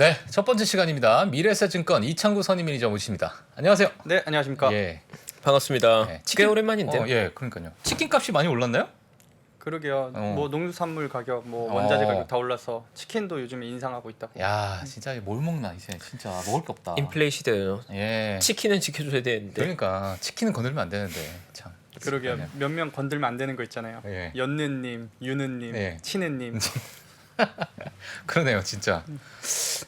네, 첫 번째 시간입니다. 미래에셋증권 이창구 선임 매니저 모십니다. 안녕하세요. 네, 안녕하십니까. 예, 반갑습니다. 네, 꽤 오랜만인데요. 예, 그러니까요. 치킨 값이 많이 올랐나요? 그러게요. 어. 뭐 농수산물 가격, 뭐 원자재 어. 가격 다 올라서 치킨도 요즘에 인상하고 있다고. 야, 진짜 뭘 먹나 이제 진짜 먹을 게 없다. 인플레이 시대예요. 예, 치킨은 지켜줘야 되는데. 그러니까 치킨은 건들면 안 되는데 참. 그러게요. 그냥. 몇 명 건들면 안 되는 거 있잖아요. 예. 연느님, 유느님, 예. 친느님. 그러네요, 진짜.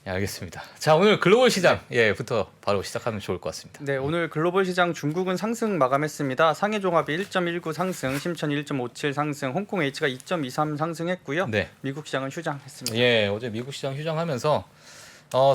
예, 알겠습니다. 자, 오늘 글로벌 시장 예부터 바로 시작하면 좋을 것 같습니다. 네, 오늘 글로벌 시장 중국은 상승 마감했습니다. 상해 종합이 1.19 상승, 심천 1.57 상승, 홍콩 H가 2.23 상승했고요. 네. 미국 시장은 휴장했습니다. 예, 어제 미국 시장 휴장하면서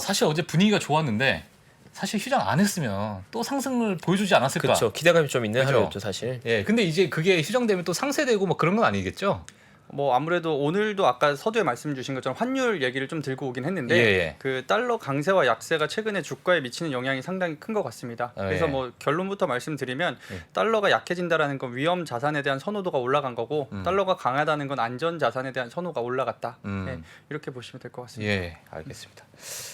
사실 어제 분위기가 좋았는데 사실 휴장 안 했으면 또 상승을 보여주지 않았을까? 그렇죠. 기대감이 좀 있는 그죠? 하루였죠, 사실. 예, 근데 이제 그게 휴정되면 또 상쇄되고 뭐 그런 건 아니겠죠? 뭐 아무래도 오늘도 아까 서두에 말씀 주신 것처럼 환율 얘기를 좀 들고 오긴 했는데 예. 그 달러 강세와 약세가 최근에 주가에 미치는 영향이 상당히 큰 것 같습니다. 예. 그래서 뭐 결론부터 말씀드리면 예. 달러가 약해진다라는 건 위험 자산에 대한 선호도가 올라간 거고 음. 달러가 강하다는 건 안전 자산에 대한 선호가 올라갔다. 음. 네, 이렇게 보시면 될 것 같습니다. 예, 알겠습니다.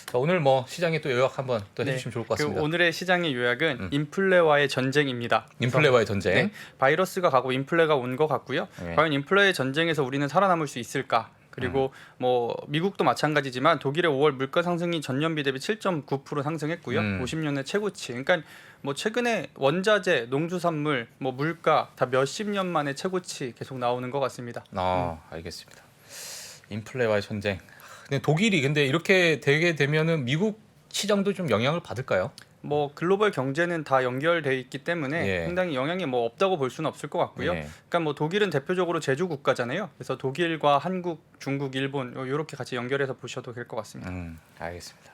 자, 오늘 뭐 시장에 또 요약 한번 또 네, 해주시면 좋을 것 그 같습니다. 오늘의 시장의 요약은 인플레와의 전쟁입니다. 인플레와의 전쟁. 네, 바이러스가 가고 인플레가 온 것 같고요. 네. 과연 인플레의 전쟁에서 우리는 살아남을 수 있을까? 그리고 뭐 미국도 마찬가지지만 독일의 5월 물가 상승이 전년비 대비 7.9% 상승했고요. 50년의 최고치. 그러니까 뭐 최근에 원자재, 농수산물, 뭐 물가 다 몇십 년 만에 최고치 계속 나오는 것 같습니다. 알겠습니다. 인플레와의 전쟁. 근데 독일이 근데 이렇게 되게 되면은 미국 시장도 좀 영향을 받을까요? 뭐 글로벌 경제는 다 연결돼 있기 때문에 예. 상당히 영향이 뭐 없다고 볼 수는 없을 것 같고요. 예. 그러니까 뭐 독일은 대표적으로 제조 국가잖아요. 그래서 독일과 한국, 중국, 일본 이렇게 같이 연결해서 보셔도 될 것 같습니다. 알겠습니다.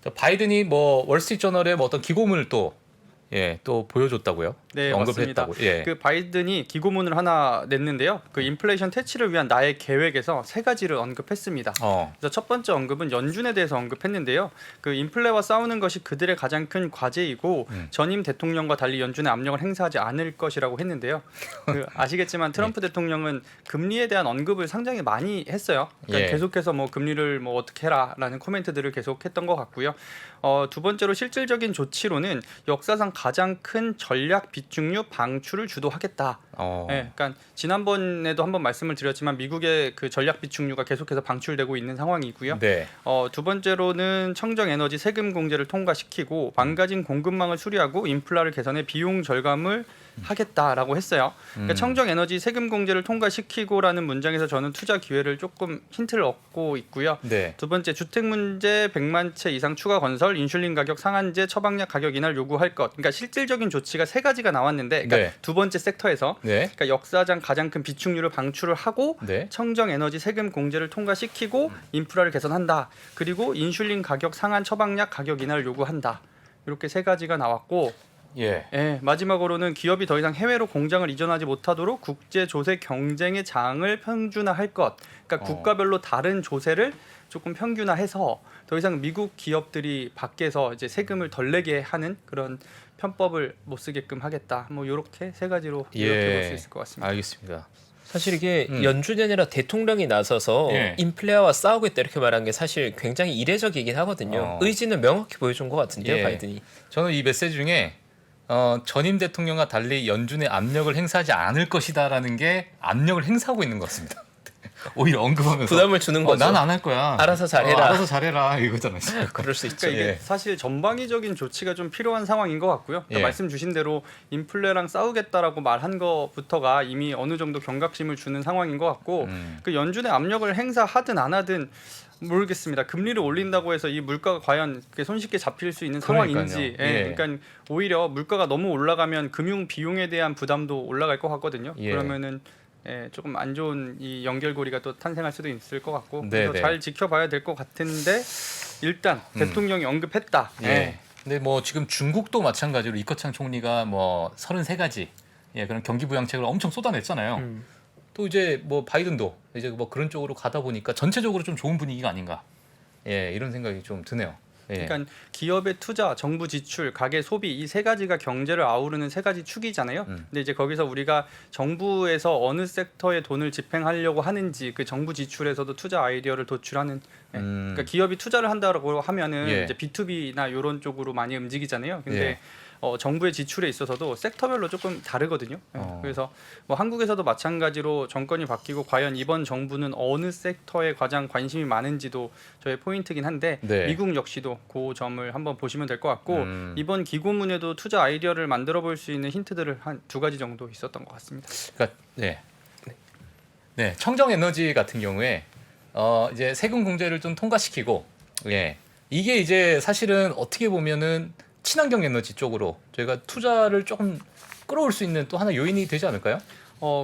자, 바이든이 뭐 월스트리트저널에 뭐 어떤 기고문을 또 보여줬다고요? 네, 맞습니다. 언급했다고. 예. 그 바이든이 기고문을 하나 냈는데요. 그 인플레이션 퇴치를 위한 나의 계획에서 세 가지를 언급했습니다. 그래서 첫 번째 언급은 연준에 대해서 언급했는데요. 그 인플레와 싸우는 것이 그들의 가장 큰 과제이고 전임 대통령과 달리 연준의 압력을 행사하지 않을 것이라고 했는데요. 그 아시겠지만 트럼프 대통령은 금리에 대한 언급을 상당히 많이 했어요. 그러니까 예. 계속해서 뭐 금리를 뭐 어떻게 해라라는 코멘트들을 계속했던 것 같고요. 두 번째로 실질적인 조치로는 역사상 가장 큰 전략 비축류 방출을 주도하겠다. 네, 그러니까 지난번에도 한번 말씀을 드렸지만 미국의 그 전략 비축류가 계속해서 방출되고 있는 상황이고요. 네. 두 번째로는 청정 에너지 세금 공제를 통과시키고 망가진 공급망을 수리하고 인플라를 개선해 비용 절감을 하겠다라고 했어요. 그러니까 청정 에너지 세금 공제를 통과시키고라는 문장에서 저는 투자 기회를 조금 힌트를 얻고 있고요. 네. 두 번째 주택 문제 100만 채 이상 추가 건설, 인슐린 가격 상한제, 처방약 가격 인하를 요구할 것. 그러니까 실질적인 조치가 세 가지가 나왔는데, 그러니까 네. 두 번째 섹터에서 네. 그러니까 역사상 가장 큰 비축률을 방출을 하고 네. 청정 에너지 세금 공제를 통과시키고 인프라를 개선한다. 그리고 인슐린 가격 상한 처방약 가격 인하를 요구한다. 이렇게 세 가지가 나왔고. 예. 예, 마지막으로는 기업이 더 이상 해외로 공장을 이전하지 못하도록 국제 조세 경쟁의 장을 평준화할 것. 그러니까 국가별로 다른 조세를 조금 평균화해서 더 이상 미국 기업들이 밖에서 이제 세금을 덜 내게 하는 그런 편법을 못 쓰게끔 하겠다. 뭐 이렇게 세 가지로 이렇게 볼 수 있을 것 같습니다. 알겠습니다. 사실 이게 연준이 아니라 대통령이 나서서 예. 인플레와 싸우겠다 이렇게 말한 게 사실 굉장히 이례적이긴 하거든요. 의지는 명확히 보여준 것 같은데요, 예. 바이든이. 저는 이 메시지 중에 전임 대통령과 달리 연준의 압력을 행사하지 않을 것이다라는 게 압력을 행사하고 있는 것 같습니다. 오히려 언급하면서 부담을 주는 거죠. 난 안 할 거야. 알아서 잘해라. 알아서 잘해라 이거잖아요. 그럴 수 있죠. 그러니까 이게 예. 사실 전방위적인 조치가 좀 필요한 상황인 것 같고요. 그러니까 예. 말씀 주신 대로 인플레랑 싸우겠다라고 말한 것부터가 이미 어느 정도 경각심을 주는 상황인 것 같고 그 연준의 압력을 행사하든 안 하든 모르겠습니다. 금리를 올린다고 해서 이 물가가 과연 손쉽게 잡힐 수 있는 상황인지. 예. 그러니까 오히려 물가가 너무 올라가면 금융 비용에 대한 부담도 올라갈 것 같거든요. 예. 그러면은 조금 안 좋은 이 연결고리가 또 탄생할 수도 있을 것 같고 네, 그래서 네. 잘 지켜봐야 될 것 같은데 일단 대통령이 언급했다. 예. 근데 뭐 지금 중국도 마찬가지로 이커창 총리가 뭐 33가지 그런 경기 부양책을 엄청 쏟아냈잖아요. 또 이제 뭐 바이든도 이제 뭐 그런 쪽으로 가다 보니까 전체적으로 좀 좋은 분위기가 아닌가. 이런 생각이 좀 드네요. 예. 그러니까 기업의 투자, 정부 지출, 가계 소비 이 세 가지가 경제를 아우르는 세 가지 축이잖아요. 근데 이제 거기서 우리가 정부에서 어느 섹터에 돈을 집행하려고 하는지 그 정부 지출에서도 투자 아이디어를 도출하는 그러니까 기업이 투자를 한다고 하면은 예. 이제 B2B나 이런 쪽으로 많이 움직이잖아요. 근데 예. 정부의 지출에 있어서도 섹터별로 조금 다르거든요. 그래서 뭐 한국에서도 마찬가지로 정권이 바뀌고 과연 이번 정부는 어느 섹터에 가장 관심이 많은지도 저의 포인트긴 한데 네. 미국 역시도 그 점을 한번 보시면 될 것 같고 이번 기고문에도 투자 아이디어를 만들어 볼 수 있는 힌트들을 한 2가지 정도 있었던 것 같습니다. 그러니까 네, 청정 에너지 같은 경우에 이제 세금 공제를 좀 통과시키고, 예, 이게 이제 사실은 어떻게 보면은 친환경 에너지 쪽으로 저희가 투자를 조금 끌어올 수 있는 또 하나 요인이 되지 않을까요?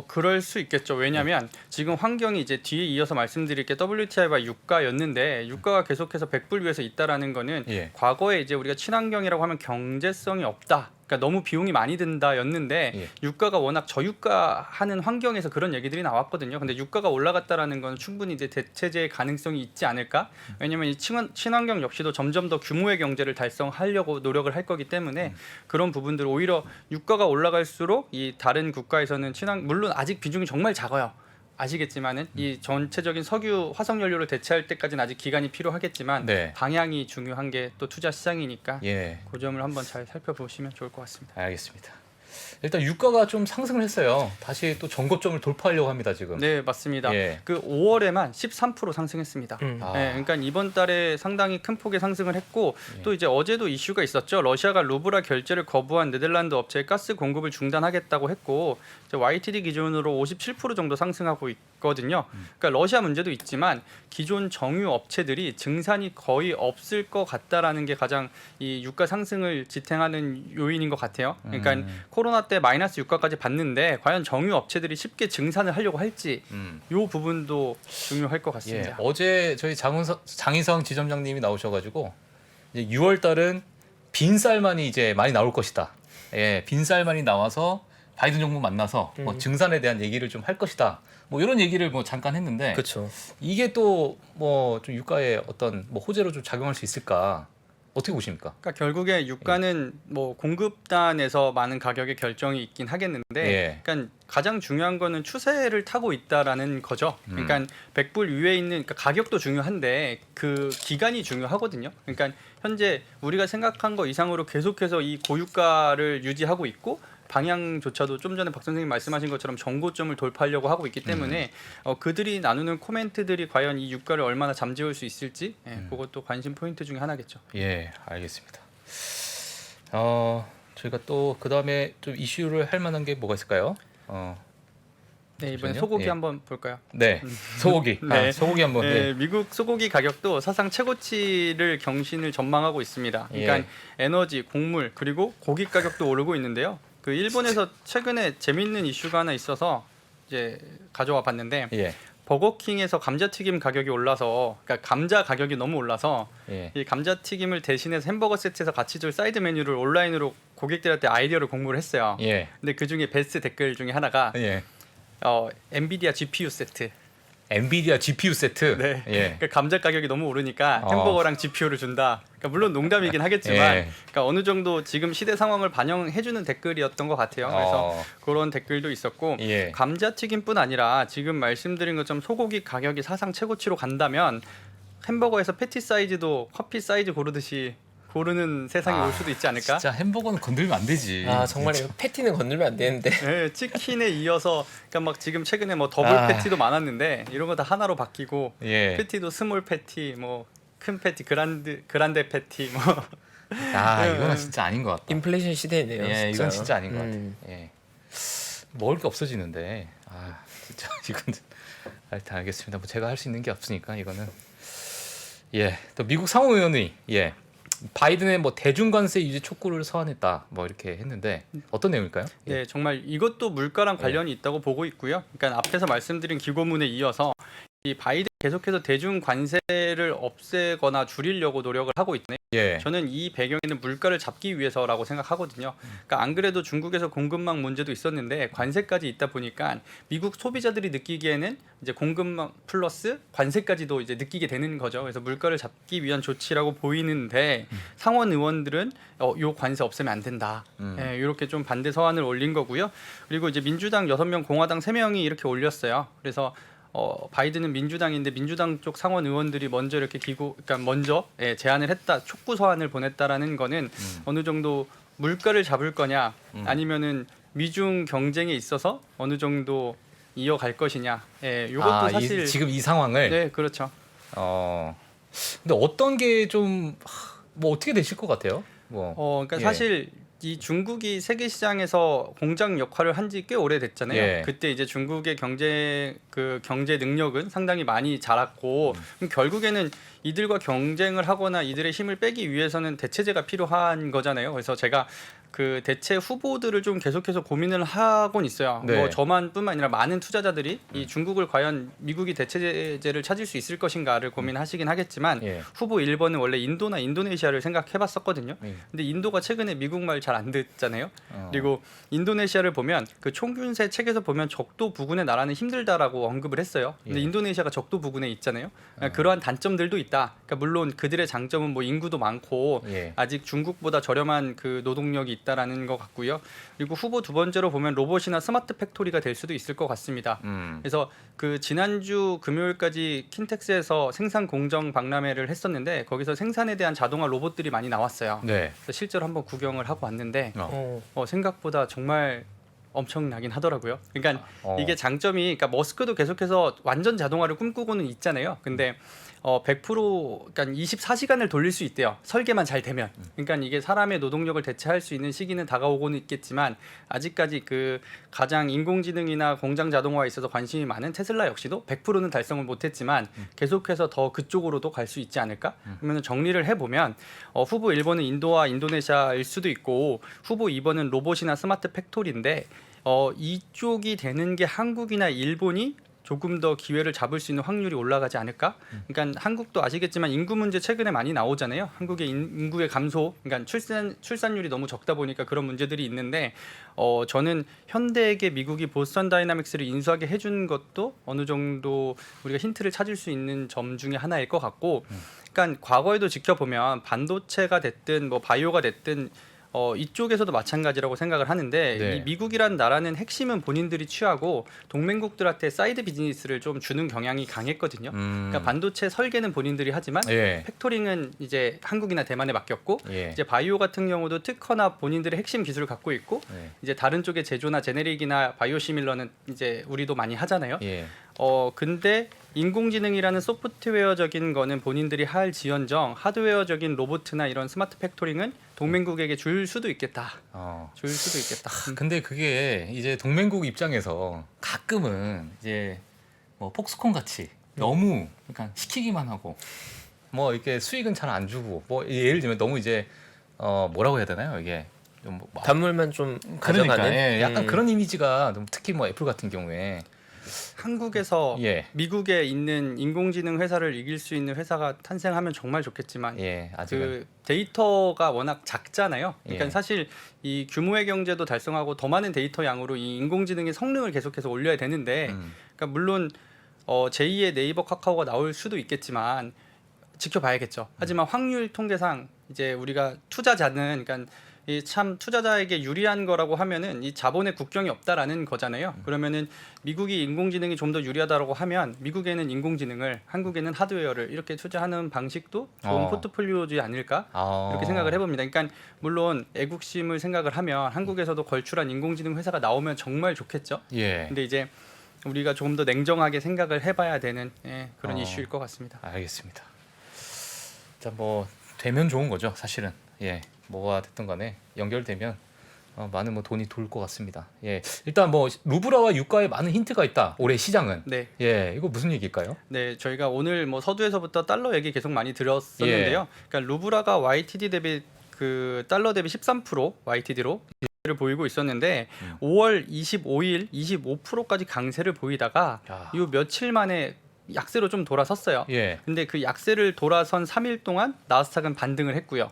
그럴 수 있겠죠. 왜냐하면 지금 환경이 이제 뒤에 이어서 말씀드릴 게 WTI와 유가였는데 유가가 계속해서 100불 위에서 있다라는 거는 예. 과거에 이제 우리가 친환경이라고 하면 경제성이 없다. 그러니까 너무 비용이 많이 든다였는데 예. 유가가 워낙 저유가하는 환경에서 그런 얘기들이 나왔거든요. 근데 유가가 올라갔다라는 건 충분히 이제 대체제의 가능성이 있지 않을까? 왜냐하면 이 친환경 역시도 점점 더 규모의 경제를 달성하려고 노력을 할 거기 때문에 그런 부분들 오히려 유가가 올라갈수록 이 다른 국가에서는 물론 아직 비중이 정말 작아요. 아시겠지만은 이 전체적인 석유, 화석 연료를 대체할 때까지는 아직 기간이 필요하겠지만 네. 방향이 중요한 게 또 투자 시장이니까 예, 그 점을 한번 잘 살펴보시면 좋을 것 같습니다. 알겠습니다. 일단 유가가 좀 상승을 했어요. 다시 또 전고점을 돌파하려고 합니다 지금. 네, 맞습니다. 예. 그 5월에만 13% 상승했습니다. 아. 네, 그러니까 이번 달에 상당히 큰 폭의 상승을 했고 예. 또 이제 어제도 이슈가 있었죠. 러시아가 루브라 결제를 거부한 네덜란드 업체에 가스 공급을 중단하겠다고 했고 이제 YTD 기준으로 57% 정도 상승하고 있거든요. 그러니까 러시아 문제도 있지만 기존 정유 업체들이 증산이 거의 없을 것 같다라는 게 가장 이 유가 상승을 지탱하는 요인인 것 같아요. 그러니까 코로나 때 마이너스 유가까지 봤는데 과연 정유 업체들이 쉽게 증산을 하려고 할지 요 부분도 중요할 것 같습니다. 예, 어제 저희 장희성 지점장님이 나오셔가지고 이제 6월 달은 빈쌀만이 이제 많이 나올 것이다. 예, 빈쌀만이 나와서 바이든 정부 만나서 뭐 증산에 대한 얘기를 좀 할 것이다. 뭐 이런 얘기를 뭐 잠깐 했는데 그렇죠. 이게 또 뭐 좀 유가에 어떤 뭐 호재로 좀 작용할 수 있을까? 어떻게 보십니까? 그러니까 결국에 유가는 뭐 공급단에서 많은 가격의 결정이 있긴 하겠는데, 예. 그러니까 가장 중요한 거는 추세를 타고 있다라는 거죠. 그러니까 100불 위에 있는 그러니까 가격도 중요한데 그 기간이 중요하거든요. 그러니까 현재 우리가 생각한 거 이상으로 계속해서 이 고유가를 유지하고 있고. 방향조차도 좀 전에 박 선생님 말씀하신 것처럼 정고점을 돌파하려고 하고 있기 때문에 그들이 나누는 코멘트들이 과연 이 유가를 얼마나 잠재울 수 있을지 그것도 관심 포인트 중에 하나겠죠. 예, 알겠습니다. 저희가 또 그 다음에 좀 이슈를 할 만한 게 뭐가 있을까요? 네, 이번에 잠시만요. 소고기 예. 한번 볼까요? 네, 소고기. 네. 소고기 한번. 네, 예. 미국 소고기 가격도 사상 최고치를 경신을 전망하고 있습니다. 그러니까 예. 에너지, 곡물 그리고 고기 가격도 오르고 있는데요. 그 일본에서 최근에 재밌는 이슈가 하나 있어서 이제 가져와 봤는데 예. 버거킹에서 감자튀김 가격이 올라서 그러니까 감자 가격이 너무 올라서 예. 이 감자튀김을 대신해서 햄버거 세트에서 같이 줄 사이드 메뉴를 온라인으로 고객들한테 아이디어를 공부를 했어요. 예. 근데 그 중에 베스트 댓글 중에 하나가 예. 엔비디아 GPU 세트. 엔비디아 GPU 세트. 네. 예. 그러니까 감자 가격이 너무 오르니까 햄버거랑 GPU를 준다. 그러니까 물론 농담이긴 하겠지만, 예. 그러니까 어느 정도 지금 시대 상황을 반영해주는 댓글이었던 것 같아요. 그래서 그런 댓글도 있었고, 예. 감자튀김뿐 아니라 지금 말씀드린 것처럼 소고기 가격이 사상 최고치로 간다면 햄버거에서 패티 사이즈도 커피 사이즈 고르듯이 고르는 세상이 올 수도 있지 않을까? 진짜 햄버거는 건들면 안 되지. 아 정말 이거 패티는 건들면 안 되는데. 네, 치킨에 이어서 그러니까 막 지금 최근에 뭐 더블 패티도 많았는데 이런 거 다 하나로 바뀌고 예. 패티도 스몰 패티, 뭐 큰 패티, 그란데 패티, 뭐 이거는 진짜 아닌 것 같다. 인플레이션 시대네요. 예, 진짜. 이건 진짜 아닌 것 같아. 예. 먹을 게 없어지는데, 진짜 이건 일단 알겠습니다. 뭐 제가 할 수 있는 게 없으니까 이거는. 예, 또 미국 상원의원이 바이든의 뭐 대중 관세 유지 촉구를 서한했다, 뭐 이렇게 했는데 어떤 내용일까요? 네, 정말 이것도 물가랑 관련이 있다고 보고 있고요. 그러니까 앞에서 말씀드린 기고문에 이어서 이 바이든 계속해서 대중 관세를 없애거나 줄이려고 노력을 하고 있네. 예. 저는 이 배경에는 물가를 잡기 위해서라고 생각하거든요. 그러니까 안 그래도 중국에서 공급망 문제도 있었는데 관세까지 있다 보니까 미국 소비자들이 느끼기에는 이제 공급망 플러스 관세까지도 이제 느끼게 되는 거죠. 그래서 물가를 잡기 위한 조치라고 보이는데 상원 의원들은 요 관세 없애면 안 된다. 예, 이렇게 좀 반대 서한을 올린 거고요. 그리고 이제 민주당 6명, 공화당 3명이 이렇게 올렸어요. 그래서 바이든은 민주당인데 민주당 쪽 상원 의원들이 먼저 이렇게 그러니까 먼저 제안을 했다, 촉구 서한을 보냈다라는 거는 어느 정도 물가를 잡을 거냐, 아니면은 미중 경쟁에 있어서 어느 정도 이어갈 것이냐. 이것도 사실 지금 이 상황을. 네, 그렇죠. 근데 어떤 게 좀 뭐 어떻게 되실 것 같아요? 그러니까 예. 사실 이 중국이 세계 시장에서 공장 역할을 한 지 꽤 오래됐잖아요. 예. 그때 이제 중국의 경제 능력은 상당히 많이 자랐고 그럼 결국에는 이들과 경쟁을 하거나 이들의 힘을 빼기 위해서는 대체제가 필요한 거잖아요. 그래서 제가 그 대체 후보들을 좀 계속해서 고민을 하곤 있어요. 네. 뭐 저만뿐만 아니라 많은 투자자들이 이 중국을 과연 미국이 대체제를 찾을 수 있을 것인가를 고민하시긴 하겠지만 예. 후보 1번은 원래 인도나 인도네시아를 생각해봤었거든요. 근데 인도가 최근에 미국 말 잘 안 듣잖아요. 그리고 인도네시아를 보면 그 총균세 책에서 보면 적도 부근의 나라는 힘들다라고 언급을 했어요. 근데 예. 인도네시아가 적도 부근에 있잖아요. 그러한 단점들도 있다. 그러니까 물론 그들의 장점은 뭐 인구도 많고 예. 아직 중국보다 저렴한 그 노동력이 있다라는 것 같고요. 그리고 후보 2번째로 보면 로봇이나 스마트 팩토리가 될 수도 있을 것 같습니다. 그래서 그 지난주 금요일까지 킨텍스에서 생산 공정 박람회를 했었는데 거기서 생산에 대한 자동화 로봇들이 많이 나왔어요. 네. 그래서 실제로 한번 구경을 하고 왔는데 어. 생각보다 정말 엄청나긴 하더라고요. 그러니까 어. 이게 장점이, 그러니까 머스크도 계속해서 완전 자동화를 꿈꾸고는 있잖아요. 근데 100% 그러니까 24시간을 돌릴 수 있대요. 설계만 잘 되면. 그러니까 이게 사람의 노동력을 대체할 수 있는 시기는 다가오고는 있겠지만 아직까지 그 가장 인공지능이나 공장 자동화에 있어서 관심이 많은 테슬라 역시도 100%는 달성을 못했지만 계속해서 더 그쪽으로도 갈 수 있지 않을까? 그러면 정리를 해보면 후보 1번은 인도와 인도네시아일 수도 있고 후보 2번은 로봇이나 스마트 팩토리인데 이쪽이 되는 게 한국이나 일본이 조금 더 기회를 잡을 수 있는 확률이 올라가지 않을까? 그러니까 한국도 아시겠지만 인구 문제 최근에 많이 나오잖아요. 한국의 인구의 감소, 그러니까 출산율이 너무 적다 보니까 그런 문제들이 있는데 저는 현대에게 미국이 보스턴 다이나믹스를 인수하게 해준 것도 어느 정도 우리가 힌트를 찾을 수 있는 점 중에 하나일 것 같고, 그러니까 과거에도 지켜보면 반도체가 됐든 뭐 바이오가 됐든 이쪽에서도 마찬가지라고 생각을 하는데 네. 이 미국이란 나라는 핵심은 본인들이 취하고 동맹국들한테 사이드 비즈니스를 좀 주는 경향이 강했거든요. 그러니까 반도체 설계는 본인들이 하지만 예. 팩토링은 이제 한국이나 대만에 맡겼고 예. 이제 바이오 같은 경우도 특허나 본인들의 핵심 기술을 갖고 있고 예. 이제 다른 쪽의 제조나 제네릭이나 바이오시밀러는 이제 우리도 많이 하잖아요. 예. 근데 인공지능이라는 소프트웨어적인 거는 본인들이 할 지연정 하드웨어적인 로봇이나 이런 스마트 팩토링은 동맹국에게 줄 수도 있겠다. 줄 수도 있겠다. 근데 그게 이제 동맹국 입장에서 가끔은 이제 뭐 폭스콘 같이 너무 그러니까 시키기만 하고 뭐 이렇게 수익은 잘 안 주고 뭐 예를 들면 너무 이제 뭐라고 해야 되나요 이게 좀 뭐 단물만 좀 그러니까 가져가는 예, 약간 그런 이미지가 좀 특히 뭐 애플 같은 경우에 한국에서 예. 미국에 있는 인공지능 회사를 이길 수 있는 회사가 탄생하면 정말 좋겠지만 예, 아직은 그 데이터가 워낙 작잖아요. 그러니까 예. 사실 이 규모의 경제도 달성하고 더 많은 데이터 양으로 이 인공지능의 성능을 계속해서 올려야 되는데, 그러니까 물론 제2의 네이버 카카오가 나올 수도 있겠지만 지켜봐야겠죠. 하지만 확률 통계상 이제 우리가 투자자는 그러니까 이 참 투자자에게 유리한 거라고 하면은 이 자본의 국경이 없다라는 거잖아요. 그러면은 미국이 인공지능이 좀 더 유리하다라고 하면 미국에는 인공지능을, 한국에는 하드웨어를 이렇게 투자하는 방식도 좋은 포트폴리오지 않을까 이렇게 생각을 해봅니다. 그러니까 물론 애국심을 생각을 하면 한국에서도 걸출한 인공지능 회사가 나오면 정말 좋겠죠. 예. 근데 이제 우리가 조금 더 냉정하게 생각을 해봐야 되는 그런 이슈일 것 같습니다. 알겠습니다. 자, 뭐 되면 좋은 거죠, 사실은. 예, 뭐가 됐든 간에 연결되면 많은 뭐 돈이 돌 것 같습니다. 예, 일단 뭐 루브라와 유가에 많은 힌트가 있다. 올해 시장은. 네. 예, 이거 무슨 얘기일까요? 네, 저희가 오늘 뭐 서두에서부터 달러 얘기 계속 많이 들었었는데요. 그러니까 루브라가 YTD 대비 그 달러 대비 13% YTD로 를 보이고 있었는데 5월 25일 25%까지 강세를 보이다가 야. 이 며칠 만에 약세로 좀 돌아섰어요. 예. 근데 그 약세를 돌아선 3일 동안 나스닥은 반등을 했고요.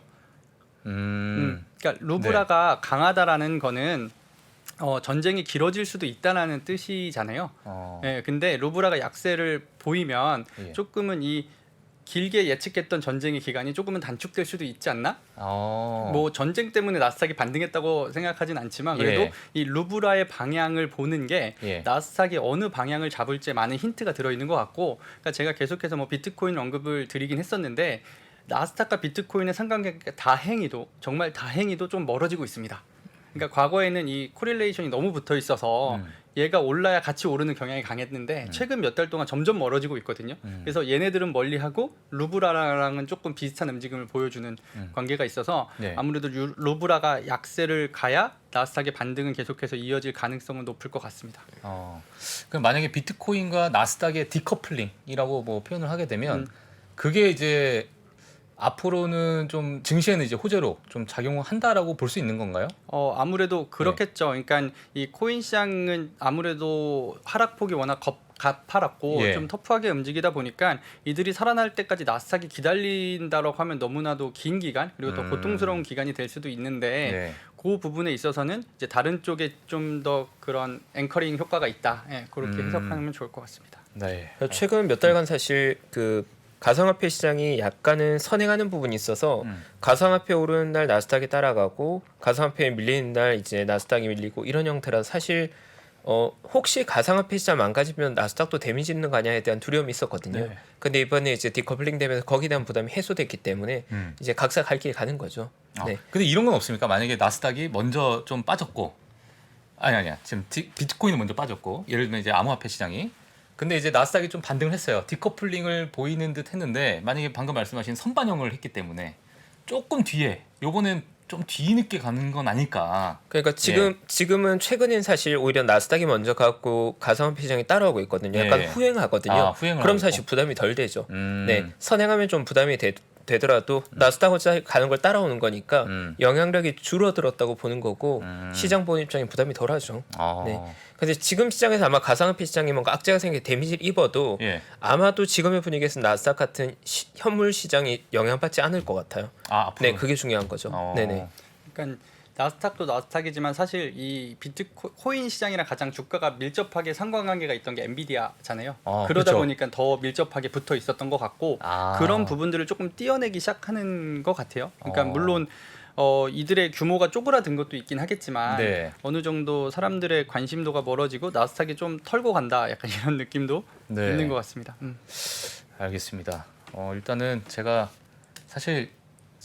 그러니까 루브라가 강하다라는 거는 전쟁이 길어질 수도 있다라는 뜻이잖아요. 예, 근데 루브라가 약세를 보이면 예. 조금은 이 길게 예측했던 전쟁의 기간이 조금은 단축될 수도 있지 않나? 뭐 전쟁 때문에 나스닥이 반등했다고 생각하진 않지만 그래도 예. 이 루브라의 방향을 보는 게 예. 나스닥이 어느 방향을 잡을지 많은 힌트가 들어있는 것 같고, 그러니까 제가 계속해서 뭐 비트코인 언급을 드리긴 했었는데 나스닥과 비트코인의 상관관계가 다행히도 정말 다행히도 좀 멀어지고 있습니다. 그러니까 과거에는 이 코릴레이션이 너무 붙어 있어서 얘가 올라야 같이 오르는 경향이 강했는데 최근 몇 달 동안 점점 멀어지고 있거든요. 그래서 얘네들은 멀리하고 루브라랑은 조금 비슷한 움직임을 보여주는 관계가 있어서 네. 아무래도 루브라가 약세를 가야 나스닥의 반등은 계속해서 이어질 가능성은 높을 것 같습니다. 그럼 만약에 비트코인과 나스닥의 디커플링이라고 뭐 표현을 하게 되면 그게 이제 앞으로는 좀 증시에는 이제 호재로 좀 작용을 한다라고 볼 수 있는 건가요? 아무래도 그렇겠죠. 그러니까 이 코인 시장은 아무래도 하락폭이 워낙 가파랐고 예. 좀 터프하게 움직이다 보니까 이들이 살아날 때까지 나스닥이 기다린다라고 하면 너무나도 긴 기간 그리고 더 고통스러운 기간이 될 수도 있는데 네. 그 부분에 있어서는 이제 다른 쪽에 좀 더 그런 앵커링 효과가 있다. 예, 그렇게 해석하면 좋을 것 같습니다. 네. 최근 몇 달간 사실 그 가상화폐 시장이 약간은 선행하는 부분이 있어서 가상화폐 오르는 날 나스닥이 따라가고 가상화폐에 밀리는 날 이제 나스닥이 밀리고 이런 형태라 사실 혹시 가상화폐 시장 망가지면 나스닥도 데미지 있는 거 아니야에 대한 두려움이 있었거든요. 네. 근데 이번에 이제 디커플링 되면서 거기에 대한 부담이 해소됐기 때문에 이제 각자 갈 길 가는 거죠. 네. 근데 이런 건 없습니까? 만약에 나스닥이 먼저 좀 빠졌고 아니야. 지금 비트코인은 먼저 빠졌고 예를 들면 이제 암호화폐 시장이 근데 이제 나스닥이 좀 반등을 했어요. 디커플링을 보이는 듯 했는데 만약에 방금 말씀하신 선반영을 했기 때문에 조금 뒤에 요거는 좀 뒤늦게 가는 건 아닐까. 그러니까 지금은 최근엔 사실 오히려 나스닥이 먼저 가고 가상화폐 시장이 따라오고 있거든요. 약간 예. 후행하거든요. 후행을 그럼 하고 사실 있고. 부담이 덜 되죠. 네, 선행하면 좀 부담이 되더라도 나스닥을 가는 걸 따라오는 거니까 영향력이 줄어들었다고 보는 거고 시장 보는 입장에 부담이 덜하죠. 네. 근데 지금 시장에서 아마 가상화폐 시장이 뭔가 악재가 생겨 데미지를 입어도 예. 아마도 지금의 분위기에서 나스닥 같은 현물 시장이 영향받지 않을 것 같아요. 앞으로. 네, 그게 중요한 거죠. 네네. 그러니까 나스닥도 나스닥이지만 사실 이 비트코인 시장이랑 가장 주가가 밀접하게 상관관계가 있던 게 엔비디아잖아요. 그러다 그렇죠. 보니까 더 밀접하게 붙어 있었던 것 같고 그런 부분들을 조금 띄어내기 시작하는 것 같아요. 그러니까 물론 이들의 규모가 쪼그라든 것도 있긴 하겠지만 네. 어느 정도 사람들의 관심도가 멀어지고 나스닥이 좀 털고 간다 약간 이런 느낌도 네. 있는 것 같습니다. 알겠습니다. 일단은 제가 사실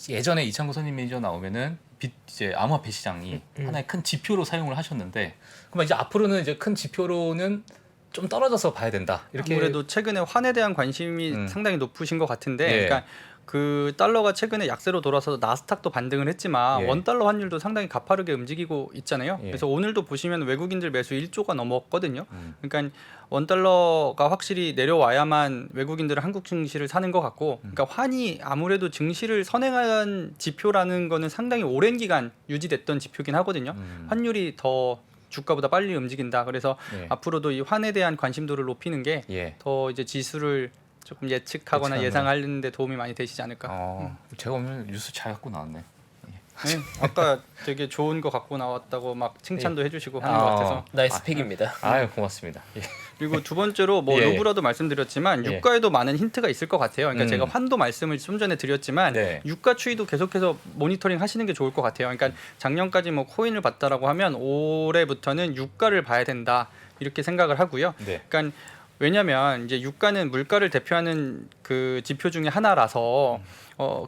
예전에 이창구 선임 매니저 나오면은 이제 암호화폐 시장이 하나의 큰 지표로 사용을 하셨는데 그럼 이제 앞으로는 이제 큰 지표로는 좀 떨어져서 봐야 된다. 이렇게 아무래도 최근에 환에 대한 관심이 상당히 높으신 것 같은데, 예. 그러니까 그 달러가 최근에 약세로 돌아서 나스닥도 반등을 했지만 예. 원달러 환율도 상당히 가파르게 움직이고 있잖아요. 예. 그래서 오늘도 보시면 외국인들 매수 1조가 넘었거든요. 그러니까 원달러가 확실히 내려와야만 외국인들은 한국 증시를 사는 것 같고, 그러니까 환이 아무래도 증시를 선행한 지표라는 거는 상당히 오랜 기간 유지됐던 지표긴 하거든요. 환율이 더 주가보다 빨리 움직인다. 그래서 예. 앞으로도 이 환에 대한 관심도를 높이는 게 더 예. 이제 지수를 조금 예측하거나 예측하는 예상하는 데 도움이 많이 되시지 않을까. 제가 오늘 뉴스 잘 갖고 나왔네. 네, 아까 되게 좋은 거 갖고 나왔다고 막 칭찬도 해주시고 하는 것 같아서. 나이스 픽입니다. 아유 고맙습니다. 예. 그리고 두 번째로 뭐 예. 루브라도 말씀드렸지만 예. 유가에도 많은 힌트가 있을 것 같아요. 그러니까 제가 환도 말씀을 좀 전에 드렸지만 네. 유가 추이도 계속해서 모니터링 하시는 게 좋을 것 같아요. 그러니까 작년까지 뭐 코인을 봤다라고 하면 올해부터는 유가를 봐야 된다 이렇게 생각을 하고요. 네. 그러니까 왜냐하면 이제 유가는 물가를 대표하는 그 지표 중에 하나라서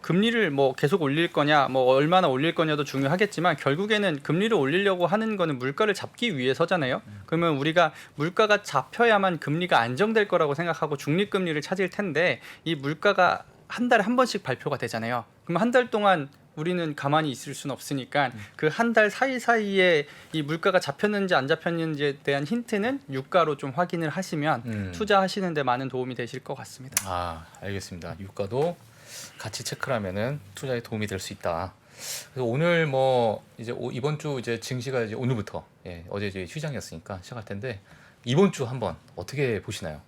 금리를 뭐 계속 올릴 거냐, 뭐 얼마나 올릴 거냐도 중요하겠지만 결국에는 금리를 올리려고 하는 거는 물가를 잡기 위해서잖아요. 그러면 우리가 물가가 잡혀야만 금리가 안정될 거라고 생각하고 중립금리를 찾을 텐데 이 물가가 한 달에 한 번씩 발표가 되잖아요. 그럼 한 달 동안 우리는 가만히 있을 수는 없으니까 그 한 달 사이사이에 이 물가가 잡혔는지 안 잡혔는지에 대한 힌트는 유가로 좀 확인을 하시면 투자하시는 데 많은 도움이 되실 것 같습니다. 알겠습니다. 유가도 같이 체크를 하면은 투자에 도움이 될 수 있다. 그래서 오늘 뭐 이제 이번 주 이제 증시가 이제 오늘부터 어제 이제 휴장이었으니까 시작할 텐데 이번 주 한번 어떻게 보시나요?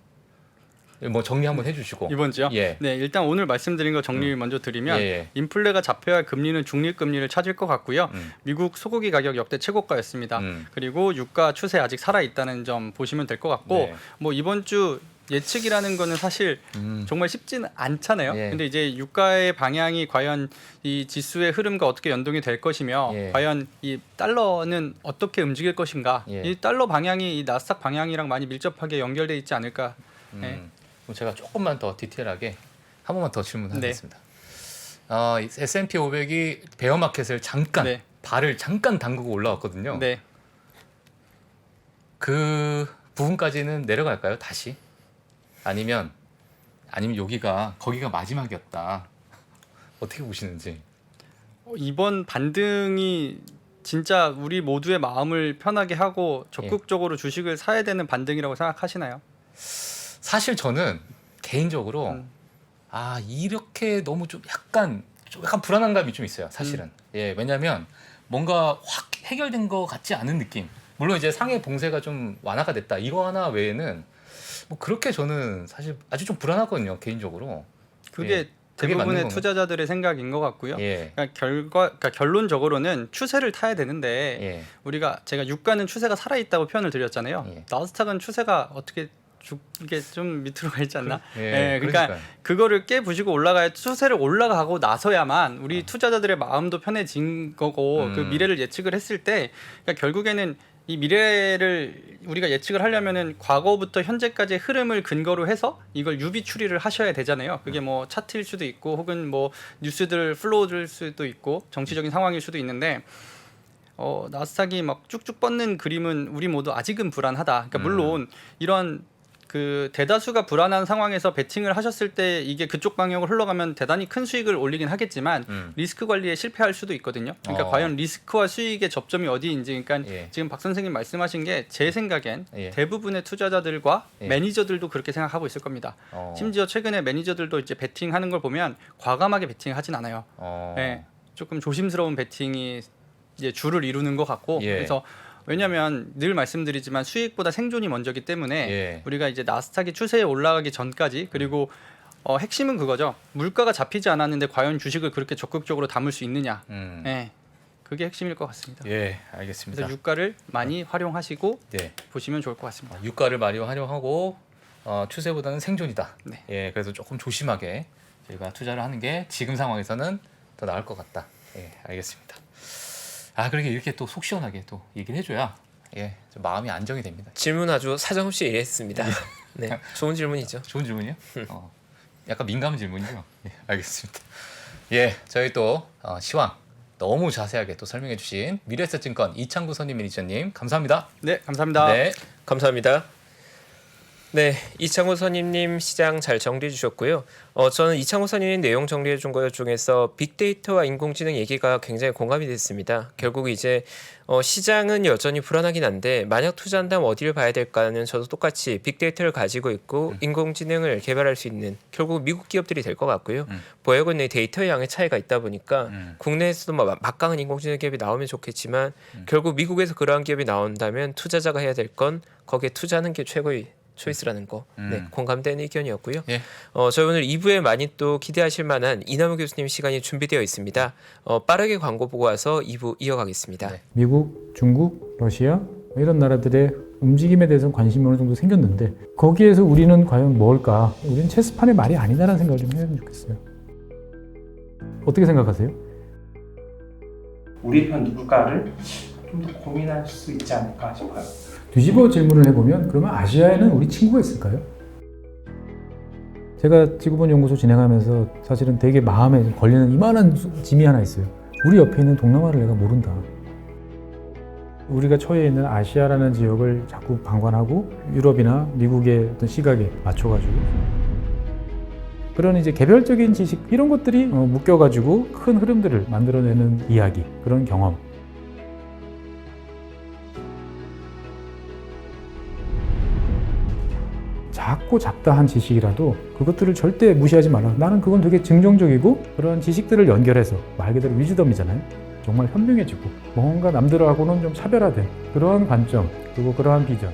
뭐 정리 한번 해주시고. 이번 주요? 예. 네, 일단 오늘 말씀드린 거 정리 먼저 드리면 예. 인플레가 잡혀야 금리는 중립금리를 찾을 것 같고요. 미국 소고기 가격 역대 최고가였습니다. 그리고 유가 추세 아직 살아 있다는 점 보시면 될 것 같고 네. 뭐 이번 주 예측이라는 거는 사실 정말 쉽지는 않잖아요. 예. 근데 이제 유가의 방향이 과연 이 지수의 흐름과 어떻게 연동이 될 것이며 예. 과연 이 달러는 어떻게 움직일 것인가. 예. 이 달러 방향이 이 나스닥 방향이랑 많이 밀접하게 연결돼 있지 않을까. 네. 그럼 제가 조금만 더 디테일하게 한 번만 더 네. 질문하겠습니다. S&P 500이 베어마켓을 잠깐 네. 발을 잠깐 담그고 올라왔거든요. 네. 그 부분까지는 내려갈까요? 다시? 아니면 거기가 마지막이었다. 어떻게 보시는지. 이번 반등이 진짜 우리 모두의 마음을 편하게 하고 적극적으로 주식을 사야 되는 반등이라고 생각하시나요? 사실 저는 개인적으로 이렇게 너무 좀 약간 불안한 감이 좀 있어요. 사실은. 예, 왜냐하면 뭔가 확 해결된 것 같지 않은 느낌. 물론 이제 상해 봉쇄가 좀 완화가 됐다. 이거 하나 외에는 뭐 그렇게 저는 사실 아주 좀 불안하거든요. 개인적으로. 그게 예, 그게 맞는 대부분의 건가요? 투자자들의 생각인 것 같고요. 예. 그러니까 결론적으로는 추세를 타야 되는데 예. 제가 유가는 추세가 살아 있다고 표현을 드렸잖아요. 예. 나스닥은 추세가 어떻게 이게 좀 밑으로 가 있지 않나? 예, 그러니까 그러니까요. 그거를 깨부시고 올라가야 추세를 올라가고 나서야만 우리 투자자들의 마음도 편해진 거고 그 미래를 예측을 했을 때 그러니까 결국에는 이 미래를 우리가 예측을 하려면은 과거부터 현재까지의 흐름을 근거로 해서 이걸 유비 추리를 하셔야 되잖아요. 그게 뭐 차트일 수도 있고 혹은 뭐 뉴스들 플로우일 수도 있고 정치적인 상황일 수도 있는데 나스닥이 막 쭉쭉 뻗는 그림은 우리 모두 아직은 불안하다. 그러니까 물론 이런 그 대다수가 불안한 상황에서 베팅을 하셨을 때 이게 그쪽 방향으로 흘러가면 대단히 큰 수익을 올리긴 하겠지만 리스크 관리에 실패할 수도 있거든요. 그러니까 과연 리스크와 수익의 접점이 어디인지 그러니까 예. 지금 박 선생님 말씀하신 게 제 생각엔 예. 대부분의 투자자들과 예. 매니저들도 그렇게 생각하고 있을 겁니다. 심지어 최근에 매니저들도 이제 베팅하는 걸 보면 과감하게 베팅을 하진 않아요. 네, 조금 조심스러운 베팅이 이제 주를 이루는 것 같고 예. 그래서 왜냐하면 늘 말씀드리지만 수익보다 생존이 먼저기 때문에 예. 우리가 이제 나스닥이 추세에 올라가기 전까지 그리고 핵심은 그거죠. 물가가 잡히지 않았는데 과연 주식을 그렇게 적극적으로 담을 수 있느냐. 네, 그게 핵심일 것 같습니다. 예, 알겠습니다. 그래서 유가를 많이 활용하시고 네. 보시면 좋을 것 같습니다. 유가를 많이 활용하고 추세보다는 생존이다. 네. 예, 그래서 조금 조심하게 저희가 투자를 하는 게 지금 상황에서는 더 나을 것 같다. 예, 알겠습니다. 그렇게 이렇게 또 속 시원하게 또 얘기를 해줘야 좀 마음이 안정이 됩니다. 질문 아주 사정없이 이해했습니다. 네, 좋은 질문이죠. 좋은 질문이요? 약간 민감한 질문이죠. 예, 알겠습니다. 예, 저희 또 시황 너무 자세하게 또 설명해주신 미래에셋증권 이창구 선임 매니저님 감사합니다. 네, 감사합니다. 네. 감사합니다. 네, 이창호 선임님 시장 잘 정리해 주셨고요. 저는 이창호 선임님 내용 정리해 준 것 중에서 빅데이터와 인공지능 얘기가 굉장히 공감이 됐습니다. 결국 이제 시장은 여전히 불안하긴 한데 만약 투자한다면 어디를 봐야 될까는 저도 똑같이 빅데이터를 가지고 있고 인공지능을 개발할 수 있는 결국 미국 기업들이 될 것 같고요. 보여고는 데이터의 양의 차이가 있다 보니까 국내에서도 막강한 인공지능 기업이 나오면 좋겠지만 결국 미국에서 그러한 기업이 나온다면 투자자가 해야 될 건 거기에 투자하는 게 최고의 초이스라는 거 공감되는 의견이었고요. 예. 저희 오늘 2부에 많이 또 기대하실 만한 이남우 교수님 시간이 준비되어 있습니다. 빠르게 광고 보고 와서 2부 이어가겠습니다. 네. 미국, 중국, 러시아 이런 나라들의 움직임에 대해서는 관심이 어느 정도 생겼는데 거기에서 우리는 과연 뭘까? 우리는 체스판의 말이 아니다라는 생각을 좀 해보면 좋겠어요. 어떻게 생각하세요? 우리 편 누굴까를 좀 더 고민할 수 있지 않을까 싶어요. 뒤집어 질문을 해보면 그러면 아시아에는 우리 친구가 있을까요? 제가 지구본 연구소 진행하면서 사실은 되게 마음에 걸리는 이만한 짐이 하나 있어요. 우리 옆에 있는 동남아를 내가 모른다. 우리가 처해 있는 아시아라는 지역을 자꾸 방관하고 유럽이나 미국의 어떤 시각에 맞춰가지고 그런 이제 개별적인 지식 이런 것들이 묶여가지고 큰 흐름들을 만들어내는 이야기, 그런 경험. 작고 잡다한 지식이라도 그것들을 절대 무시하지 말라. 나는 그건 되게 긍정적이고 그런 지식들을 연결해서 말 그대로 위즈덤이잖아요. 정말 현명해지고 뭔가 남들하고는 좀 차별화된 그러한 관점 그리고 그러한 비전